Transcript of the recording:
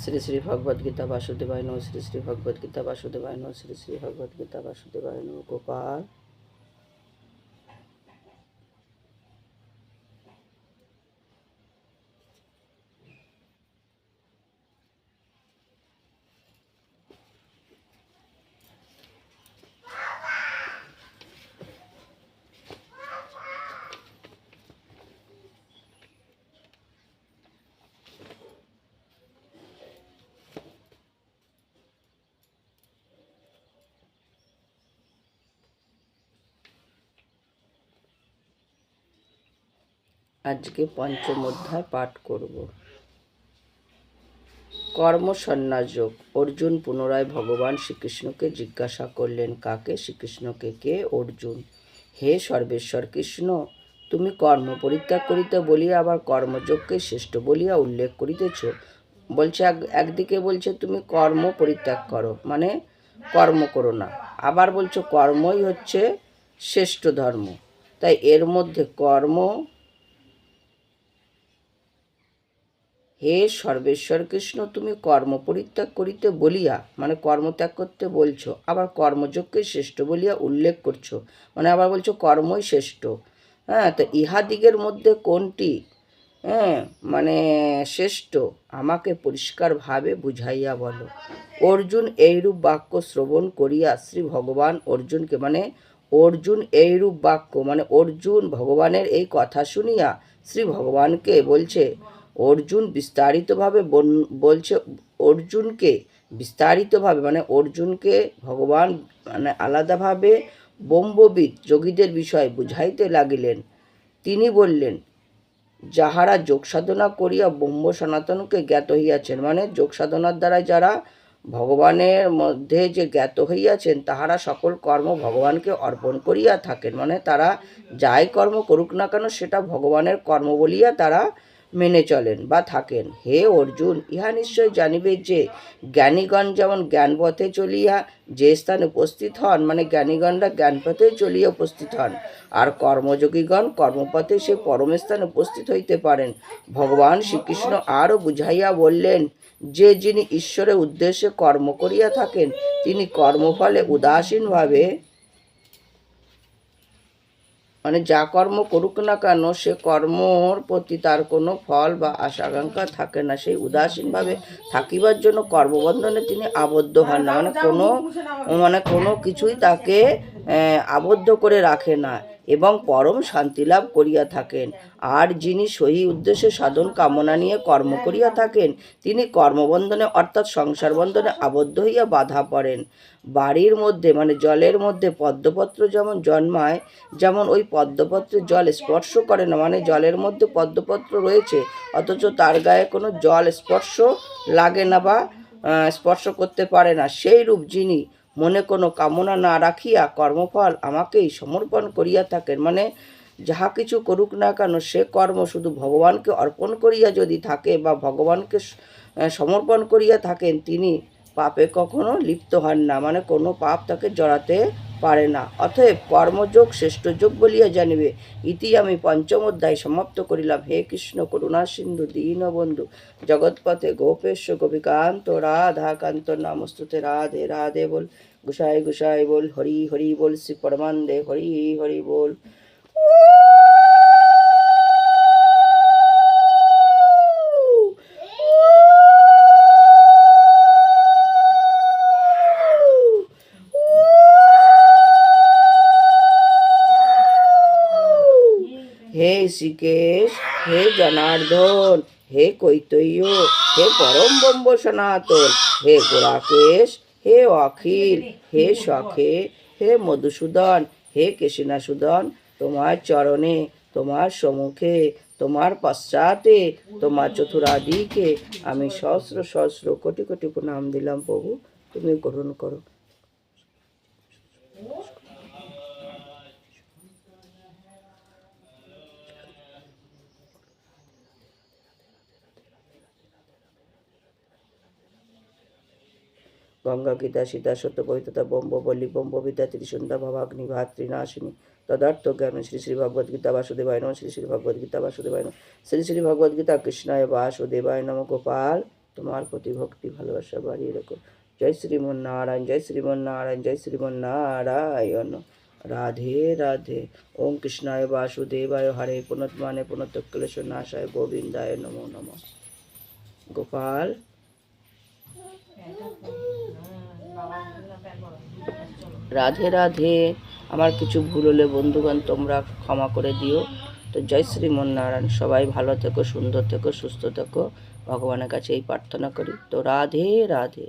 শ্রী শ্রী ভগবদ গীতা বাসুদেবায় নমঃ। শ্রী শ্রী ভগবদ গীতা বাসুদেবায় নমঃ। শ্রী শ্রী ভগবদ গীতা বাসুদেবায় নমঃ। গোপাল আজকে পঞ্চম অধ্যায় পাঠ করব। কর্ম সন্ন্যাস যোগ। অর্জুন পুনরায় ভগবান শ্রীকৃষ্ণকে জিজ্ঞাসা করলেন, কাকে? শ্রীকৃষ্ণকে। কে? অর্জুন। হে সর্বেশ্বর কৃষ্ণ, তুমি কর্ম পরিত্যাগ করিতে বলিয়া আবার কর্মযোগকে শ্রেষ্ঠ বলিয়া উল্লেখ করিতেছ। বলছে একদিকে বলছে তুমি কর্ম পরিত্যাগ করো, মানে কর্ম করো না, আবার বলছো কর্মই হচ্ছে শ্রেষ্ঠ ধর্ম। তাই এর মধ্যে কর্ম, হে সর্বেশ্বর কৃষ্ণ, তুমি কর্ম পরিত্যাগ করিতে বলিয়া, মানে কর্মত্যাগ করতে বলছো, আবার কর্মযোগকে শ্রেষ্ঠ বলিয়া উল্লেখ করছো, মানে আবার বলছো কর্মই শ্রেষ্ঠ। হ্যাঁ, তো ইহাদিগের মধ্যে কোনটি মানে শ্রেষ্ঠ আমাকে পরিষ্কারভাবে বুঝাইয়া বলো। অর্জুন এইরূপ বাক্য শ্রবণ করিয়া শ্রী ভগবান অর্জুনকে, মানে অর্জুন এইরূপ বাক্য মানে অর্জুন ভগবানের এই কথা শুনিয়া শ্রী ভগবানকে বলছে, অর্জুন বিস্তারিতভাবে বলছে, অর্জুনকে বিস্তারিতভাবে মানে অর্জুনকে ভগবান মানে আলাদাভাবে ব্রহ্মবিদ যোগীদের বিষয় বুঝাইতে লাগিলেন। তিনি বললেন, যাহারা যোগ সাধনা করিয়া ব্রহ্ম সনাতনকে জ্ঞাত হইয়াছেন, মানে যোগ সাধনার দ্বারা যারা ভগবানের মধ্যে যে জ্ঞাত হইয়াছেন তাহারা সকল কর্ম ভগবানকে অর্পণ করিয়া থাকেন, মানে তারা যাই কর্ম করুক না কেন সেটা ভগবানের কর্ম বলিয়া তারা মেনে চলেন বা থাকেন। হে অর্জুন, ইহা নিশ্চয় জানিবে যে জ্ঞানীগণ যেমন জ্ঞানপথে চলিয়া যে স্থানে উপস্থিত হন, মানে জ্ঞানীগণরা জ্ঞানপথে চলিয়া উপস্থিত হন, আর কর্মযোগীগণ কর্মপথে সে পরম স্থানে উপস্থিত হইতে পারেন। ভগবান শ্রীকৃষ্ণ আরও বুঝাইয়া বললেন যে যিনি ঈশ্বরের উদ্দেশ্যে কর্ম করিয়া থাকেন তিনি কর্মফলে উদাসীনভাবে, মানে যা কর্ম করুক না কেন সে কর্মর প্রতি তার কোনো ফল বা আশা আকাঙ্ক্ষা থাকে না। সেই উদাসীনভাবে থাকিবার জন্য কর্মবন্ধনে তিনি আবদ্ধ হন না, মানে কোনো কিছুই তাকে আবদ্ধ করে রাখে না এবং পরম শান্তি লাভ করিয়া থাকেন। আর যিনি সহি উদ্দেশ্যে সাধন কামনা নিয়ে কর্ম করিয়া থাকেন তিনি কর্মবন্ধনে অর্থাৎ সংসার বন্ধনে আবদ্ধ হইয়া বাধা পড়েন। বাড়ির মধ্যে মানে জলের মধ্যে পদ্মপত্র যেমন জন্মায়, যেমন ওই পদ্মপত্রের জল স্পর্শ করে না, মানে জলের মধ্যে পদ্মপত্র রয়েছে অথচ তার গায়ে কোনো জল স্পর্শ লাগে না বা স্পর্শ করতে পারে না, সেই রূপ যিনি মনে কোনো কামনা না রাখিয়া কর্মফল আমাকেই সমর্পণ করিয়া থাকেন, মানে যাহা কিছু করুক না কেন সে কর্ম শুধু ভগবানকে অর্পণ করিয়া যদি থাকে বা ভগবানকে সমর্পণ করিয়া থাকেন তিনি পাপে কখনো লিপ্ত হন না, মানে কোনো পাপ তাকে জড়াতে পারে না। অতএব কর্মযোগ শ্রেষ্ঠ যোগ বলিয়া জানিবে। ইতি আমি পঞ্চম অধ্যায় সমাপ্ত করিলাম। হে কৃষ্ণ করুণা সিন্ধু দীনবন্ধু জগৎপথে গোপেশ গোপিকান্ত রাধাকান্ত নমস্তুতে। রাধে রাধে বল, গুসাই গুসাই বল, হরি হরি বল, শ্রী পরমানন্দে হরি হরি বল। হে শ্রীকেশ, হে জনার্দন, হে কৈতৈয়, হে পরম ব্রহ্ম সনাতন, হে গোরাকেশ, হে অখিল, হে সখে, হে মধুসূদন, হে কেশিনাসূদন, তোমার চরণে, তোমার সম্মুখে, তোমার পশ্চাতে, তোমার চতুরাদিকে আমি সহস্র সহস্র কোটি কোটি প্রণাম দিলাম। প্রভু তুমি গ্রহণ করো। গঙ্গা গীতা সীতা সত্য পবিত্রতা ব্রহ্মবল্লী ব্রহ্মবিদ্যা ত্রিসন্ধ্যা ভবাগ্নি ভাতৃনাশিনী তদার্থ জ্ঞান। শ্রী শ্রী ভগবদ্গীতা বাসুদেবায় নমঃ। শ্রী শ্রী ভগবদ্গীতা বাসুদেবায় নমঃ। শ্রী শ্রী ভগবদ্গীতা কৃষ্ণায় বাসুদেবায় নমঃ। গোপাল। তোমার প্রতি ভক্তি ভালোবাসা বাড়িয়ে রেখো। জয় শ্রীমন্নারায়ণ, জয় শ্রীমন্নারায়ণ, জয় শ্রীমন্নারায়ণ। রাধে রাধে। ওম কৃষ্ণায় বাসুদেবায় হরে পুনৎমানে পুনতক্লেশ নাশায় গোবিন্দায় নমো নমঃ। গোপাল রাধে রাধে। আমার কিছু ভুল হলে বন্ধুগণ তোমরা ক্ষমা করে দিও। তো জয় শ্রীমন্নারায়ণ। সবাই ভালো থেকো, সুন্দর থেকো, সুস্থ থেকো, ভগবানের কাছে এই প্রার্থনা করি। তো রাধে রাধে।